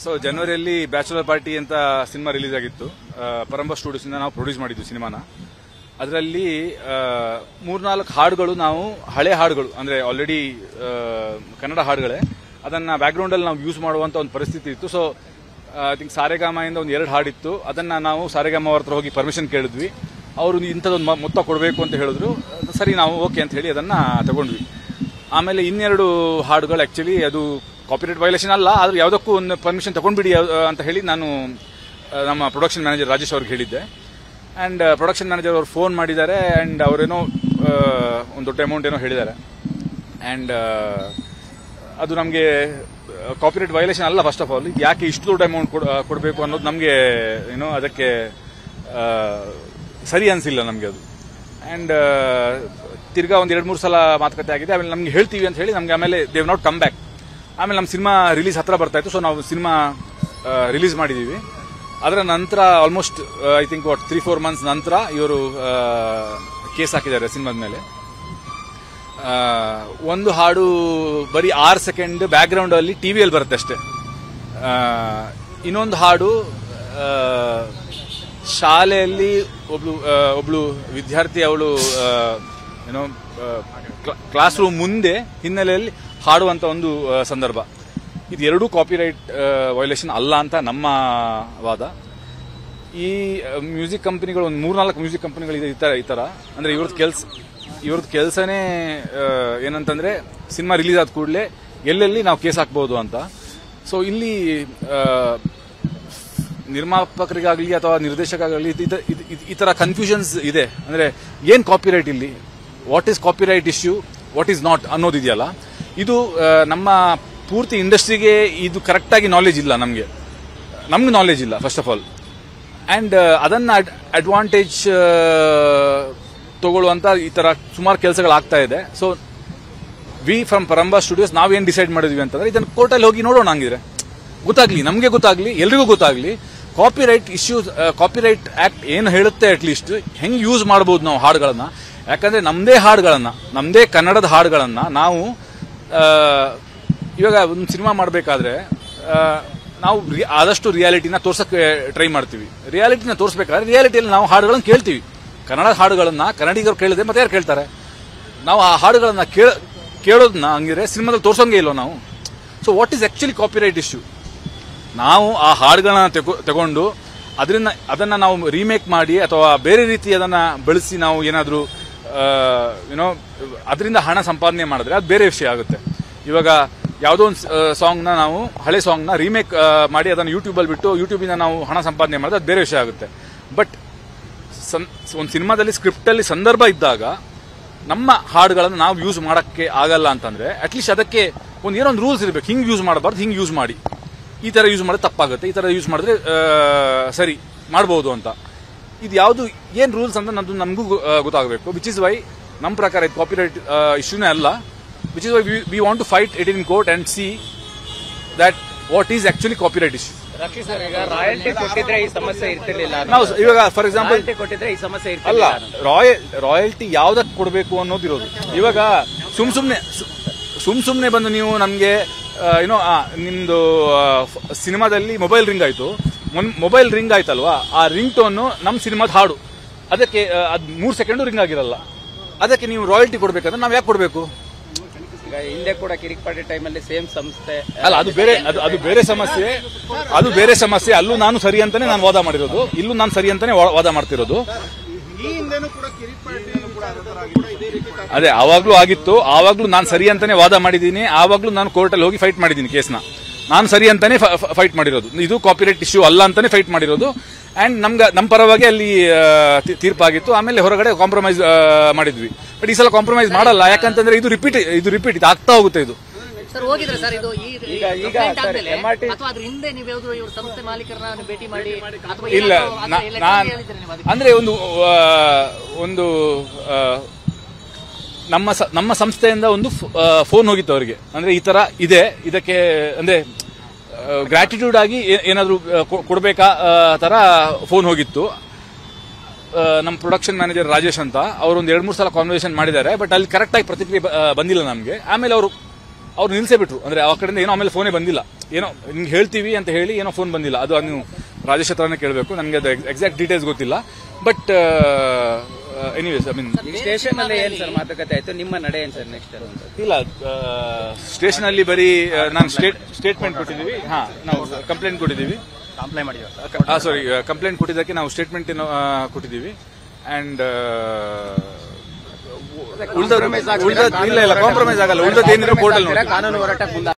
So ಜನವರಿಯಲ್ಲಿ bachelor party ಅಂತ cinema release ಆಗಿತ್ತು. ಪರಂಬ ಸ್ಟುಡಿಯೋಸ್ ಇಂದ ನಾವು ಪ್ರೊಡ್ಯೂಸ್ ಮಾಡಿದ್ವಿ ಸಿನಿಮಾನ. ಅದರಲ್ಲಿ 3-4 ಹಾಡುಗಳು ನಾವು ಹಳೆ ಹಾಡುಗಳು ಅಂದ್ರೆ ಆಲ್ರೆಡಿ ಕನ್ನಡ ಹಾಡುಗಳೇ, ಅದನ್ನ ಬ್ಯಾಕ್ಗ್ರೌಂಡ್ ಅಲ್ಲಿ ನಾವು ಯೂಸ್ ಮಾಡುವಂತ ಒಂದು ಪರಿಸ್ಥಿತಿ ಇತ್ತು. ಸೊ ಐ ಥಿಂಕ್ ಸಾರೆಗಾಮದಿಂದ ಒಂದು 2 ಹಾಡಿತ್ತು. ಅದನ್ನ ನಾವು ಸಾರೆಗಾಮ ಅವ್ರ ಹತ್ರ ಹೋಗಿ ಪರ್ಮಿಷನ್ ಕೇಳಿದ್ವಿ. ಅವರು ಇಂಥದ್ದೊಂದು ಮೊತ್ತ ಕೊಡಬೇಕು ಅಂತ ಹೇಳಿದ್ರು. ಸರಿ, ನಾವು ಓಕೆ ಅಂತ ಹೇಳಿ ಅದನ್ನ ತಗೊಂಡ್ವಿ. ಆಮೇಲೆ 2 ಹಾಡುಗಳು ಆಕ್ಚುಲಿ ಅದು ಕಾಪಿರೈಟ್ ವೈಲೇಷನ್ ಅಲ್ಲ, ಆದ್ರೆ ಯಾವುದಕ್ಕೂ ಒಂದು ಪರ್ಮಿಷನ್ ತಗೊಂಡ್ಬಿಡಿ ಅಂತ ಹೇಳಿ ನಾನು ನಮ್ಮ ಪ್ರೊಡಕ್ಷನ್ ಮ್ಯಾನೇಜರ್ ರಾಜೇಶ್ ಅವ್ರಿಗೆ ಹೇಳಿದ್ದೆ. ಅಂಡ್ ಪ್ರೊಡಕ್ಷನ್ ಮ್ಯಾನೇಜರ್ ಅವರು ಫೋನ್ ಮಾಡಿದ್ದಾರೆ. ಅಂಡ್ ಅವರೇನೋ ಒಂದು ದೊಡ್ಡ ಅಮೌಂಟ್ ಏನೋ ಹೇಳಿದ್ದಾರೆ. ಅಂಡ್ ಅದು ನಮಗೆ ಕಾಪಿರೈಟ್ ವೈಲೇಷನ್ ಅಲ್ಲ. ಫಸ್ಟ್ ಆಫ್ ಆಲ್ ಯಾಕೆ ಇಷ್ಟು ದೊಡ್ಡ ಅಮೌಂಟ್ ಕೊಡಬೇಕು ಅನ್ನೋದು ನಮಗೆ ಏನೋ ಅದಕ್ಕೆ ಸರಿ ಅನಿಸಿಲ್ಲ ನಮಗೆ ಅದು. ಅಂಡ್ ತಿರ್ಗಾ ಒಂದು 2-3 ಸಲ ಮಾತುಕತೆ ಆಗಿದೆ. ಆಮೇಲೆ ನಮ್ಗೆ ಹೇಳ್ತೀವಿ ಅಂತ ಹೇಳಿ ನಮ್ಗೆ ಆಮೇಲೆ ದೇವ್ ನಾಟ್ ಕಮ್ ಬ್ಯಾಕ್. ಆಮೇಲೆ ನಮ್ಮ ಸಿನಿಮಾ ರಿಲೀಸ್ ಹತ್ರ ಬರ್ತಾ ಇತ್ತು. ಸೊ ನಾವು ಸಿನಿಮಾ ರಿಲೀಸ್ ಮಾಡಿದೀವಿ. ಅದರ ನಂತರ ಆಲ್ಮೋಸ್ಟ್ ಐ ಥಿಂಕ್ 3-4 ಮಂತ್ಸ್ ನಂತರ ಇವರು ಕೇಸ್ ಹಾಕಿದ್ದಾರೆ ಸಿನಿಮಾದ ಮೇಲೆ. ಒಂದು ಹಾಡು ಬರೀ 6 ಸೆಕೆಂಡ್ ಬ್ಯಾಕ್ಗ್ರೌಂಡ್ ಅಲ್ಲಿ ಟಿವಿಯಲ್ಲಿ ಬರುತ್ತೆ ಅಷ್ಟೇ. ಇನ್ನೊಂದು ಹಾಡು ಶಾಲೆಯಲ್ಲಿ ಒಬ್ಳು ವಿದ್ಯಾರ್ಥಿ ಅವಳು ಏನೋ ಕ್ಲಾಸ್ ರೂಮ್ ಮುಂದೆ ಹಿನ್ನೆಲೆಯಲ್ಲಿ ಹಾಡುವಂತ ಒಂದು ಸಂದರ್ಭ. ಇದು 2 ಕಾಪಿರೈಟ್ ವೈಲೇಷನ್ ಅಲ್ಲ ಅಂತ ನಮ್ಮ ವಾದ. ಈ ಮ್ಯೂಸಿಕ್ ಕಂಪನಿಗಳು ಒಂದು 3-4 ಮ್ಯೂಸಿಕ್ ಕಂಪನಿಗಳು ಈ ತರ ಅಂದ್ರೆ ಇವ್ರದ್ದು ಕೆಲಸನೇ ಏನಂತಂದ್ರೆ ಸಿನಿಮಾ ರಿಲೀಸ್ ಆದ ಕೂಡಲೇ ಎಲ್ಲೆಲ್ಲಿ ನಾವು ಕೇಸ್ ಹಾಕ್ಬಹುದು ಅಂತ. ಸೊ ಇಲ್ಲಿ ನಿರ್ಮಾಪಕರಿಗಾಗಲಿ ಅಥವಾ ನಿರ್ದೇಶಕರಾಗಲಿ ಈ ತರ ಕನ್ಫ್ಯೂಷನ್ಸ್ ಇದೆ. ಅಂದ್ರೆ ಏನ್ ಕಾಪಿರೈಟ್ ಇಲ್ಲಿ, what is copyright issue, what is not ಅನ್ನೋದಿದೆಯಲ್ಲ, ಇದು ನಮ್ಮ ಪೂರ್ತಿ ಇಂಡಸ್ಟ್ರಿಗೆ ಇದು ಕರೆಕ್ಟ್ ಆಗಿ ನಾಲೆಜ್ ಇಲ್ಲ. ನಮ್ಗೆ ನಾಲೆಜ್ ಇಲ್ಲ ಫಸ್ಟ್ ಆಫ್ ಆಲ್. ಅಂಡ್ ಅದನ್ನ ಅಡ್ವಾಂಟೇಜ್ ತಗೊಳ್ಳುವಂತ ಈ ತರ ಸುಮಾರು ಕೆಲಸಗಳಾಗ್ತಾ ಇದೆ. ಸೊ ವಿ ಫ್ರಮ್ ಪರಂಬ ಸ್ಟುಡಿಯೋಸ್ ನಾವೇನ್ ಡಿಸೈಡ್ ಮಾಡಿದ್ವಿ ಅಂತಂದ್ರೆ ಇದನ್ನ ಕೋರ್ಟಲ್ಲಿ ಹೋಗಿ ನೋಡೋಣ. ಹಂಗಿದ್ರೆ ಗೊತ್ತಾಗ್ಲಿ, ನಮ್ಗೆ ಗೊತ್ತಾಗ್ಲಿ, ಎಲ್ರಿಗೂ ಗೊತ್ತಾಗ್ಲಿ ಕಾಪಿರೈಟ್ ಇಶ್ಯೂಸ್, ಕಾಪಿರೈಟ್ ಆಕ್ಟ್ ಏನು ಹೇಳುತ್ತೆ, ಅಟ್ಲೀಸ್ಟ್ ಹೆಂಗ್ ಯೂಸ್ ಮಾಡಬಹುದು ನಾವು ಹಾಡುಗಳನ್ನ. ಯಾಕಂದ್ರೆ ನಮ್ದೇ ಕನ್ನಡದ ಹಾಡುಗಳನ್ನ ನಾವು ಇವಾಗ ಒಂದು ಸಿನಿಮಾ ಮಾಡಬೇಕಾದ್ರೆ ನಾವು ಆದಷ್ಟು ರಿಯಾಲಿಟಿನ ತೋರ್ಸಕ್ಕೆ ಟ್ರೈ ಮಾಡ್ತೀವಿ. ರಿಯಾಲಿಟಿನ ತೋರಿಸಬೇಕಾದ್ರೆ ರಿಯಾಲಿಟಿಯಲ್ಲಿ ನಾವು ಹಾಡುಗಳನ್ನ ಕೇಳ್ತೀವಿ. ಕನ್ನಡ ಹಾಡುಗಳನ್ನ ಕನ್ನಡಿಗರು ಕೇಳಿದ್ರೆ ಮತ್ತೆ ಯಾರು ಕೇಳ್ತಾರೆ? ನಾವು ಆ ಹಾಡುಗಳನ್ನ ಕೇಳೋದನ್ನ ಹಂಗಿದ್ರೆ ಸಿನಿಮಾದಲ್ಲಿ ತೋರ್ಸೋಂಗೇ ಇಲ್ವೋ ನಾವು. So what is actually copyright issue? ನಾವು ಆ ಹಾಡುಗಳನ್ನ ತಗೊಂಡು ಅದನ್ನ ನಾವು ರೀಮೇಕ್ ಮಾಡಿ ಅಥವಾ ಬೇರೆ ರೀತಿ ಅದನ್ನ ಬಳಸಿ ನಾವು ಏನಾದ್ರೂ ಏನೋ ಅದರಿಂದ ಹಣ ಸಂಪಾದನೆ ಮಾಡಿದ್ರೆ ಅದು ಬೇರೆ ವಿಷಯ ಆಗುತ್ತೆ. ಇವಾಗ ಯಾವುದೋ ಒಂದು ಸಾಂಗ್ನ ನಾವು ಹಳೆ ಸಾಂಗ್ನ ರೀಮೇಕ್ ಮಾಡಿ ಅದನ್ನು ಯೂಟ್ಯೂಬಲ್ಲಿ ಬಿಟ್ಟು ಯೂಟ್ಯೂಬಿಂದ ನಾವು ಹಣ ಸಂಪಾದನೆ ಮಾಡಿದ್ರೆ ಅದು ಬೇರೆ ವಿಷಯ ಆಗುತ್ತೆ. ಬಟ್ ಒಂದು ಸಿನಿಮಾದಲ್ಲಿ ಸ್ಕ್ರಿಪ್ಟಲ್ಲಿ ಸಂದರ್ಭ ಇದ್ದಾಗ ನಮ್ಮ ಹಾಡುಗಳನ್ನು ನಾವು ಯೂಸ್ ಮಾಡೋಕ್ಕೆ ಆಗಲ್ಲ ಅಂತಂದ್ರೆ ಅಟ್ಲೀಸ್ಟ್ ಅದಕ್ಕೆ ಏನೋ ಒಂದು ರೂಲ್ಸ್ ಇರಬೇಕು. ಹಿಂಗೆ ಯೂಸ್ ಮಾಡಬಾರ್ದು, ಹಿಂಗೆ ಯೂಸ್ ಮಾಡಿ, ಈ ತರ ಯೂಸ್ ಮಾಡಿದ್ರೆ ತಪ್ಪಾಗುತ್ತೆ, ಈ ತರ ಯೂಸ್ ಮಾಡಿದ್ರೆ ಸರಿ ಮಾಡಬಹುದು ಅಂತ. ಇದು ಯಾವುದು ಏನ್ ರೂಲ್ಸ್ ಅಂತ ನಮಗೂ ಗೊತ್ತಾಗಬೇಕು. ವಿಚ್ ಇಸ್ ವೈ ನಮ್ಮ ಪ್ರಕಾರ ಇದು ಕಾಪಿರೈಟ್ ಇಶ್ಯೂನೇ ಅಲ್ಲ. Which is why we want to fight it in court and see that what is actually copyright issue. Royalty ಕೊಟ್ಟಿದ್ರೆ ಈ ಸಮಸ್ಯೆ ಇರ್ತಿರ್ಲಿಲ್ಲ. ನಾವು ಇವಾಗ ಫಾರ್ ಎಕ್ಸಾಂಪಲ್ ಕೊಟ್ಟಿದ್ರೆ ಈ ಸಮಸ್ಯೆ ಅಲ್ಲ, ರಾಯಲ್ಟಿ ಯಾವ್ದಕ್ಕೆ ಕೊಡಬೇಕು ಅನ್ನೋದಿರೋದು. ಇವಾಗ ಸುಮ್ನೆ ಬಂದು ನೀವು ನಮ್ಗೆ ಏನೋ ನಿಮ್ದು ಸಿನಿಮಾದಲ್ಲಿ ಮೊಬೈಲ್ ರಿಂಗ್ ಆಯ್ತಲ್ವಾ, ಆ ರಿಂಗ್ ಟೋನ್ ನಮ್ ಸಿನಿಮಾದ ಹಾಡು, ಅದಕ್ಕೆ ಅದ್ 3 ಸೆಕೆಂಡ್ ರಿಂಗ್ ಆಗಿರಲ್ಲ, ಅದಕ್ಕೆ ನೀವು ರಾಯಲ್ಟಿ ಕೊಡ್ಬೇಕಂದ್ರೆ ನಾವ್ ಯಾಕೆ ಕೊಡ್ಬೇಕು? ಹಿಂದೆ ಕೂಡ ಕಿರಿಕ್ ಪಾರ್ಟಿ ಟೈಮಲ್ಲಿ ಸೇಮ್ ಸಂಸ್ಥೆ ಅಲ್ಲ, ಅದು ಬೇರೆ ಸಮಸ್ಯೆ. ಅಲ್ಲೂ ನಾನು ಸರಿ ಅಂತಾನೆ ನಾನು ವಾದ ಮಾಡಿರೋದು, ಇಲ್ಲೂ ನಾನು ಸರಿ ಅಂತಾನೆ ವಾದ ಮಾಡ್ತಿರೋದು. ಅದೇ ಆವಾಗ್ಲೂ ಆಗಿತ್ತು, ಆವಾಗ್ಲೂ ನಾನು ಸರಿ ಅಂತಾನೆ ವಾದ ಮಾಡಿದ್ದೀನಿ, ಆವಾಗ್ಲೂ ನಾನು ಕೋರ್ಟಲ್ಲಿ ಹೋಗಿ ಫೈಟ್ ಮಾಡಿದ್ದೀನಿ ಕೇಸ್ನ. ನಾನು ಸರಿ ಅಂತಾನೆ ಫೈಟ್ ಮಾಡಿರೋದು, ಇದು ಕಾಪಿರೈಟ್ ಇಶ್ಯೂ ಅಲ್ಲ ಅಂತಾನೆ ಫೈಟ್ ಮಾಡಿರೋದು. ಅಂಡ್ ನಮ್ಮ ಪರವಾಗಿ ಅಲ್ಲಿ ತೀರ್ಪಾಗಿತ್ತು. ಆಮೇಲೆ ಹೊರಗಡೆ ಕಾಂಪ್ರಮೈಸ್ ಮಾಡಿದ್ವಿ. ಬಟ್ ಈ ಸಲ ಕಾಂಪ್ರಮೈಸ್ ಮಾಡಲ್ಲ. ಯಾಕಂತಂದ್ರೆ ಇದು ರಿಪೀಟ್ ಇದು ಆಗ್ತಾ ಹೋಗುತ್ತೆ. ಇದು ಸರ್ ಹೋಗಿದ್ರೆ ಸರ್ ಇದು ಈಗ ಅಥವಾ ಅದ್ರ ಹಿಂದೆ ನೀವು ಇವ್ರ ಸಂಸ್ಥೆ ಮಾಲೀಕರನ್ನ ಭೇಟಿ ಮಾಡಿ ಅಥವಾ ಇಲ್ಲ, ಅಂದ್ರೆ ಒಂದು ನಮ್ಮ ಸಂಸ್ಥೆಯಿಂದ ಒಂದು ಫೋನ್ ಹೋಗಿತ್ತು ಅವರಿಗೆ. ಅಂದ್ರೆ ಈ ತರ ಇದೆ, ಇದಕ್ಕೆ ಅಂದ್ರೆ ಗ್ರಾಟಿಟ್ಯೂಡ್ ಆಗಿ ಏನಾದ್ರು ಕೊಡ್ಬೇಕಾ ತರ ಫೋನ್ ಹೋಗಿತ್ತು. ನಮ್ಮ ಪ್ರೊಡಕ್ಷನ್ ಮ್ಯಾನೇಜರ್ ರಾಜೇಶ್ ಅಂತ ಅವರು ಒಂದು 2-3 ಸಲ ಕಾನ್ವರ್ಸೇಷನ್ ಮಾಡಿದ್ದಾರೆ. ಬಟ್ ಅಲ್ಲಿ ಕರೆಕ್ಟ್ ಆಗಿ ಪ್ರತಿಕ್ರಿಯೆ ಬಂದಿಲ್ಲ ನಮಗೆ. ಆಮೇಲೆ ಅವ್ರು ನಿಲ್ಸೇ ಬಿಟ್ರು. ಅಂದ್ರೆ ಆ ಕಡೆಯಿಂದ ಏನೋ ಆಮೇಲೆ ಫೋನೇ ಬಂದಿಲ್ಲ. ಏನೋ ನಿಮ್ಗೆ ಹೇಳ್ತೀವಿ ಅಂತ ಹೇಳಿ ಏನೋ ಫೋನ್ ಬಂದಿಲ್ಲ. ಅದು ನೀವು ರಾಜೇಶ್ ಹತ್ರನೇ ಕೇಳಬೇಕು, ನನಗೆ ಅದು ಎಕ್ಸಾಕ್ಟ್ ಡೀಟೇಲ್ಸ್ ಗೊತ್ತಿಲ್ಲ. But anyways I mean station ಅಲ್ಲಿ ಏನ್ ಸರ್ ಮಾತುಕತೆ ಆಯ್ತು, ನಿಮ್ಮ ನಡೆ ಏನ್ ಸರ್ ನೆಕ್ಸ್ಟ್? ಇಲ್ಲ, ಸ್ಟೇಷನ್ ಅಲ್ಲಿ ಬರೀ ನಾನು ಸ್ಟೇಟ್ಮೆಂಟ್ ಕೊಟ್ಟಿದ್ದೀವಿ. ನಾವು ಕಂಪ್ಲೇಂಟ್ ಕೊಟ್ಟಿದ್ದೀವಿ. ಸಾರಿ, ಕಂಪ್ಲೇಂಟ್ ಕೊಟ್ಟಿದ್ದಕ್ಕೆ ನಾವು ಸ್ಟೇಟ್ಮೆಂಟ್ ಕೊಟ್ಟಿದ್ದೀವಿ. ಅಂಡ್ ಇಲ್ಲ ಕಾಂಪ್ರಮೈಸ್ ಆಗಲ್ಲ. ಉಳಿದದ್ದು ಏನಿದ್ರು ಕೋರ್ಟಲ್ಲಿ ಕಾನೂನು ಹೋರಾಟಕ್ಕೆ ಮುಂದೆ